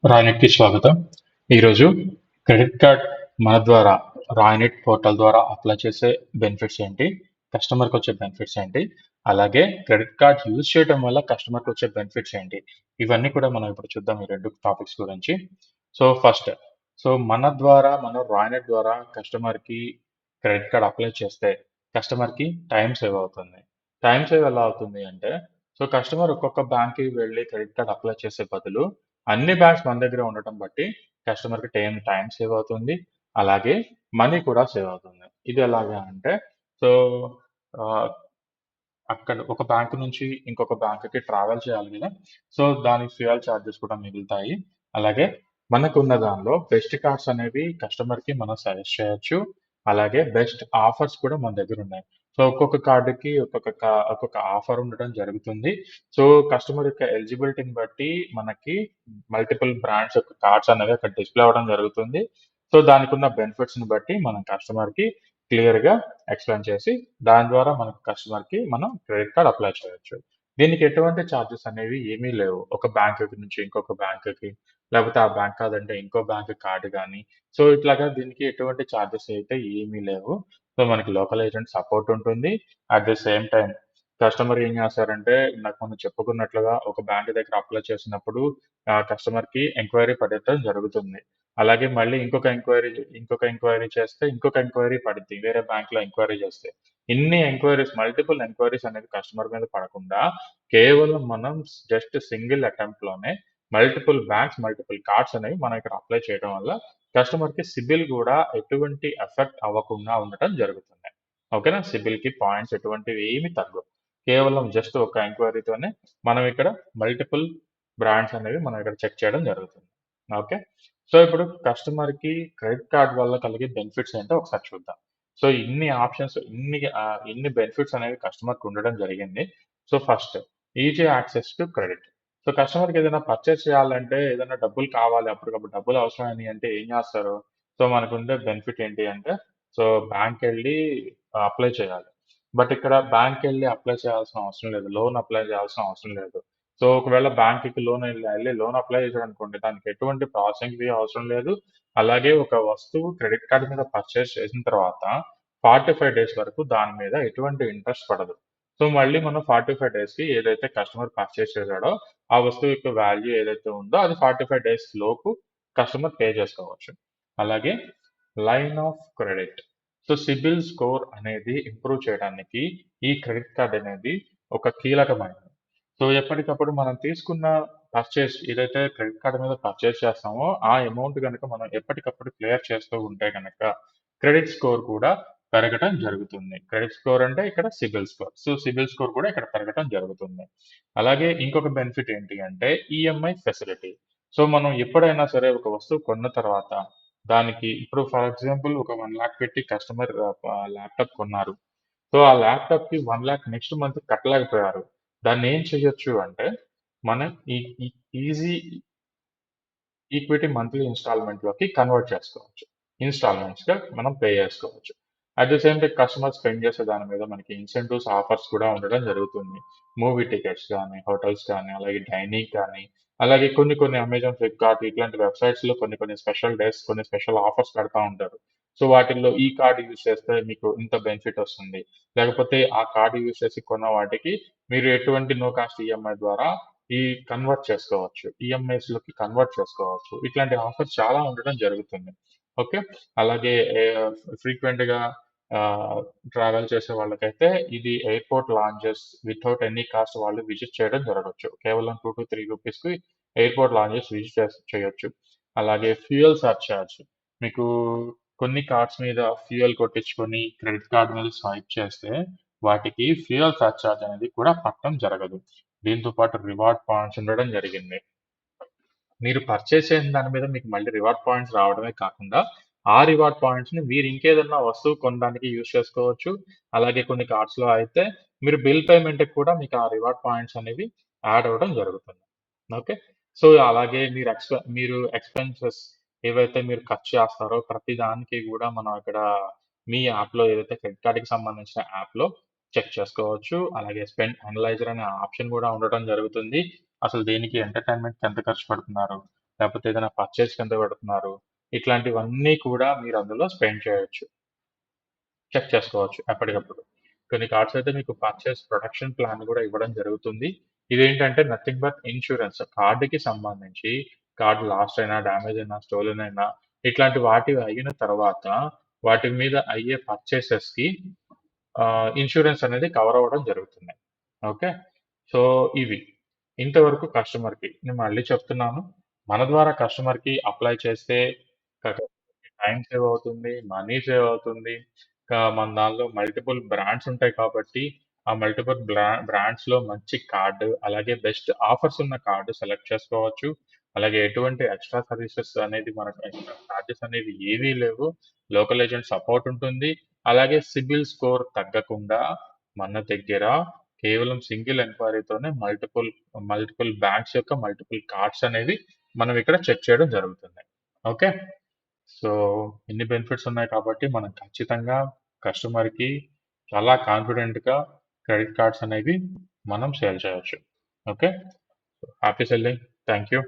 రాయినెట్‌కి స్వాగతం. ఈరోజు credit card మన ద్వారా రాయినెట్ పోర్టల్ ద్వారా అప్లై చేసే బెనిఫిట్స్ ఏంటి? కస్టమర్‌కి వచ్చే బెనిఫిట్స్ ఏంటి? అలాగే క్రెడిట్ కార్డ్ యూజ్ చేయడం వల్ల కస్టమర్‌కి వచ్చే బెనిఫిట్స్ ఏంటి? ఇవన్నీ కూడా మనం ఇప్పుడు చూద్దాం ఈ 2 టాపిక్స్ గురించి. ఫస్ట్ మనం రాయినెట్ ద్వారా కస్టమర్‌కి క్రెడిట్ కార్డ్ అప్లై చేస్తే కస్టమర్‌కి టైం సేవ్ అవుతుంది. టైం సేవ్ ఎలా అవుతుంది అంటే కస్టమర్ ఒక్కొక్క బ్యాంక్‌కి వెళ్లి క్రెడిట్ కార్డ్ అప్లై చేసే బదులు అన్ని బ్యాంక్స్ మన దగ్గర ఉండటం బట్టి కస్టమర్‌కి టైం సేవ్ అవుతుంది. అలాగే మనీ కూడా సేవ్ అవుతుంది. ఇది ఎలాగా అంటే సో, ఆహ్, అక్కడ ఒక బ్యాంక్ నుంచి ఇంకొక బ్యాంక్‌కి ట్రావెల్ చేయాలి గదా! దానికి ఫ్యూయల్ చార్జెస్ కూడా మిగులుతాయి. అలాగే మనకున్న దానిలో బెస్ట్ కార్డ్స్ అనేవి కస్టమర్‌కి మనం సజెస్ట్ చేయొచ్చు. అలాగే బెస్ట్ ఆఫర్స్ కూడా మన దగ్గరున్నాయి. ఒక్కొక్క కార్డ్‌కి ఒక్కొక్క ఆఫర్ ఉండడం జరుగుతుంది. సో, కస్టమర్ యొక్క ఎలిజిబిలిటీని బట్టి మనకి మల్టిపుల్ బ్రాండ్స్ యొక్క కార్డ్స్ అనేవి అక్కడ డిస్‌ప్లే అవ్వడం జరుగుతుంది. దానికున్న బెనిఫిట్స్‌ని బట్టి మనం కస్టమర్‌కి క్లియర్‌గా ఎక్స్‌ప్లెయిన్ చేసి దాని ద్వారా మనకు కస్టమర్‌కి మనం క్రెడిట్ కార్డ్ అప్లై చేయొచ్చు. దీనికి ఎటువంటి చార్జెస్ అనేవి ఏమీ లేవు. ఒక బ్యాంక్ నుంచి ఇంకొక బ్యాంక్‌కి లేకపోతే ఆ బ్యాంక్ కాదంటే ఇంకో బ్యాంక్ కార్డ్ గాని, ఇట్లాగా దీనికి ఎటువంటి చార్జెస్ అయితే ఏమీ లేవు. మనకి లోకల్ ఏజెంట్ సపోర్ట్ ఉంటుంది. At the same time customer ఏం చేస్తారంటే ఇందాక మనం చెప్పుకున్నట్లుగా ఒక బ్యాంక్ దగ్గర అప్లై చేసినప్పుడు కస్టమర్‌కి ఎంక్వైరీ పడటం జరుగుతుంది. అలాగే మళ్ళీ ఇంకొక ఎంక్వైరీ చేస్తే ఇంకొక ఎంక్వైరీ పడిద్ది. వేరే బ్యాంక్‌లో ఎంక్వైరీ చేస్తే. ఇన్ని ఎంక్వైరీస్ మల్టిపుల్ ఎంక్వైరీస్ అనేది కస్టమర్ మీద పడకుండా కేవలం మనం జస్ట్ సింగిల్ అటెంప్ట్‌లోనే మల్టిపుల్ బ్యాంక్స్, మల్టిపుల్ కార్డ్స్ అనేవి మనం ఇక్కడ అప్లై చేయడం వల్ల కస్టమర్‌కి సిబిల్ గూడా ఎటువంటి ఎఫెక్ట్ అవ్వకుండా ఉండటం జరుగుతుంది. ఓకేనా? సిబిల్‌కి పాయింట్స్ ఎటువంటివి ఏమి తగ్గవు. కేవలం జస్ట్ ఒక ఎంక్వైరీతోనే మనం ఇక్కడ మల్టిపుల్ బ్రాండ్స్ అనేవి మనం ఇక్కడ చెక్ చేయడం జరుగుతుంది. ఓకే. ఇప్పుడు కస్టమర్‌కి క్రెడిట్ కార్డ్ వల్ల కలిగే బెనిఫిట్స్ ఏంటో ఒకసారి చూద్దాం. ఇన్ని ఆప్షన్స్ ఇన్ని బెనిఫిట్స్ అనేవి కస్టమర్‌కి ఉండడం జరిగింది. First easy access to credit. కస్టమర్‌కి ఏదైనా పర్చేస్ చేయాలంటే ఏదైనా డబ్బులు కావాలి అప్పటికప్పుడు డబ్బులు అవసరమైనయి అంటే ఏం చేస్తారు? మనకుండే బెనిఫిట్ ఏంటి అంటే సో బ్యాంక్‌కెళ్ళి అప్లై చేయాలి. బట్ ఇక్కడ బ్యాంక్‌కెళ్ళి అప్లై చేయాల్సిన అవసరం లేదు. లోన్ అప్లై చేయాల్సిన అవసరం లేదు. ఒకవేళ బ్యాంక్‌కి ఎళ్లి లోన్ అప్లై చేశాడనుకోండి, దానికి ఎటువంటి ప్రాసెసింగ్ ఫీ అవసరం లేదు. అలాగే ఒక వస్తువు క్రెడిట్ కార్డ్ మీద పర్చేస్ చేసిన తర్వాత 45 డేస్ వరకు దాని మీద ఎటువంటి ఇంట్రెస్ట్ పడదు. మళ్ళీ మనం 45 డేస్‌కి ఏదైతే కస్టమర్ పర్చేస్ చేశాడో, ఆ వస్తువు యొక్క వాల్యూ ఏదైతే ఉందో అది 45 డేస్ లోపు కస్టమర్ పే చేసుకోవచ్చు. అలాగే line of credit. CIBIL score అనేది ఇంప్రూవ్ చేయడానికి ఈ క్రెడిట్ కార్డ్ అనేది ఒక కీలకమైనది. ఎప్పటికప్పుడు మనం తీసుకున్న పర్చేస్ ఏదైతే క్రెడిట్ కార్డ్ మీద పర్చేస్ చేస్తామో, ఆ అమౌంట్ గనక మనం ఎప్పటికప్పుడు క్లియర్ చేస్తూ ఉంటే గనక, క్రెడిట్ స్కోర్ కూడా పెరగటం జరుగుతుంది. క్రెడిట్ స్కోర్ అంటే ఇక్కడ సిబిల్ స్కోర్. సిబిల్ స్కోర్ కూడా ఇక్కడ పెరగటం జరుగుతుంది. అలాగే ఇంకొక బెనిఫిట్ ఏంటి అంటే ఈఎంఐ ఫెసిలిటీ. మనం ఎప్పుడైనా సరే ఒక వస్తువు కొన్న తర్వాత దానికి ఇప్పుడు ఫర్ ఎగ్జాంపుల్ ఒక 1,00,000 పెట్టి కస్టమర్ ల్యాప్‌టాప్ కొన్నారు. ఆ ల్యాప్‌టాప్‌కి 1,00,000 నెక్స్ట్ మంత్ కట్టలేకపోయారు. దాన్నేం చెయ్యొచ్చు అంటే, మనం ఈ ఈ ఈజీ ఈక్విటీ మంత్లీ ఇన్‌స్టాల్‌మెంట్‌లోకి కన్వర్ట్ చేసుకోవచ్చు. ఇన్‌స్టాల్‌మెంట్స్‌గా మనం పే చేసుకోవచ్చు. At the same time customer spend చేసే దాని మీద మనకి ఇన్సెంటివ్స్, ఆఫర్స్ కూడా ఉండడం జరుగుతుంది. మూవీ టికెట్స్ గానీ, హోటల్స్ కానీ, అలాగే డైనింగ్ కానీ, అలాగే కొన్ని కొన్ని అమెజాన్, ఫ్లిప్‌కార్ట్ ఇట్లాంటి వెబ్‌సైట్స్‌లో కొన్ని కొన్ని స్పెషల్ డేస్, కొన్ని స్పెషల్ ఆఫర్స్ పెడతా ఉంటారు. వాటిల్లో ఈ కార్డ్ యూజ్ చేస్తే మీకు ఇంత బెనిఫిట్ వస్తుంది. లేకపోతే ఆ కార్డ్ యూజ్ చేసి కొన్న వాటికి మీరు ఎటువంటి నో కాస్ట్ ఈఎంఐ ద్వారా ఈ కన్వర్ట్ చేసుకోవచ్చు. ఈఎంఐస్‌లోకి కన్వర్ట్ చేసుకోవచ్చు. ఇట్లాంటి ఆఫర్స్ చాలా ఉండడం జరుగుతుంది. ఓకే. అలాగే ఫ్రీక్వెంట్‌గా ట్రావెల్ చేసే వాళ్ళకైతే ఇది airport lounges without any cost వాళ్ళు విజిట్ చేయడం జరగొచ్చు. కేవలం 2-3 రూపీస్‌కి ఎయిర్‌పోర్ట్ లాంజెస్ విజిట్ చేయొచ్చు. అలాగే ఫ్యూయల్ సర్చార్జ్. మీకు కొన్ని కార్డ్స్ మీద ఫ్యూయల్ కొట్టించుకొని క్రెడిట్ కార్డ్ మీద స్వైప్ చేస్తే వాటికి ఫ్యూయల్ సర్చార్జ్ అనేది కూడా పడటం జరగదు. దీంతో పాటు రివార్డ్ పాయింట్స్ ఉండడం జరిగింది. మీరు పర్చేస్ చేసిన దాని మీద మీకు మళ్ళీ రివార్డ్ పాయింట్స్ రావడమే కాకుండా, ఆ రివార్డ్ పాయింట్స్‌ని మీరు ఇంకేదన్నా వస్తువు కొనడానికి యూజ్ చేసుకోవచ్చు. అలాగే కొన్ని కార్డ్స్‌లో అయితే మీరు బిల్ పేమెంట్‌కి కూడా మీకు ఆ రివార్డ్ పాయింట్స్ అనేవి యాడ్ అవ్వడం జరుగుతుంది. ఓకే. అలాగే మీరు ఎక్స్‌పెన్సెస్ ఏవైతే మీరు ఖర్చు చేస్తారో ప్రతి దానికి గూడా మనం ఇక్కడ మీ యాప్‌లో ఏదైతే క్రెడిట్ కార్డ్‌కి సంబంధించిన యాప్‌లో చెక్ చేసుకోవచ్చు. అలాగే స్పెండ్ అనలైజర్ అనే ఆప్షన్ గూడా ఉండటం జరుగుతుంది. అసలు దేనికి ఎంటర్‌టైన్‌మెంట్‌కి ఎంత ఖర్చు పెడుతున్నారు? లేకపోతే ఏదైనా పర్చేస్ కింద పెడుతున్నారు, ఇట్లాంటివన్నీ కూడా మీరు అందులో స్పెండ్ చేయొచ్చు, చెక్ చేసుకోవచ్చు ఎప్పటికప్పుడు. కొన్ని కార్డ్స్ అయితే మీకు పర్చేస్ ప్రొటెక్షన్ ప్లాన్ కూడా ఇవ్వడం జరుగుతుంది. ఇదేంటంటే నథింగ్ బట్ ఇన్సూరెన్స్. కార్డుకి సంబంధించి కార్డ్ లాస్ట్ అయినా, డ్యామేజ్ అయినా, స్టోలెన్ అయినా ఇట్లాంటి వాటి అయిన తర్వాత వాటి మీద అయ్యే పర్చేసెస్కి ఇన్సూరెన్స్ అనేది కవర్ అవ్వడం జరుగుతుంది. ఓకే, సో ఇవి ఇంతవరకు కస్టమర్కి నేను మళ్ళీ చెప్తున్నాను. మన ద్వారా కస్టమర్కి అప్లై చేస్తే టైం సేవ్ అవుతుంది, మనీ సేవ్ అవుతుంది. ఇంకా మన దానిలో మల్టిపుల్ బ్రాండ్స్ ఉంటాయి కాబట్టి ఆ మల్టిపుల్ బ్రాండ్స్లో మంచి కార్డు, అలాగే బెస్ట్ ఆఫర్స్ ఉన్న కార్డు సెలెక్ట్ చేసుకోవచ్చు. అలాగే ఎటువంటి ఎక్స్ట్రా సర్వీసెస్ అనేది మనకు ఎక్స్ట్రా చార్జెస్ అనేవి ఏవీ లేవు. లోకల్ ఏజెంట్ సపోర్ట్ ఉంటుంది. అలాగే సిబిల్ స్కోర్ తగ్గకుండా మన దగ్గర కేవలం సింగిల్ ఎంక్వైరీతోనే మల్టిపుల్ మల్టిపుల్ బ్యాంక్స్ యొక్క మల్టిపుల్ కార్డ్స్ అనేవి మనం ఇక్కడ చెక్ చేయడం జరుగుతుంది. ఓకే, సో ఇన్ని బెనిఫిట్స్ ఉన్నాయి కాబట్టి మనం ఖచ్చితంగా కస్టమర్కి చాలా కాన్ఫిడెంట్గా క్రెడిట్ కార్డ్స్ అనేవి మనం సేల్ చేయొచ్చు. Okay, happy selling. Thank you.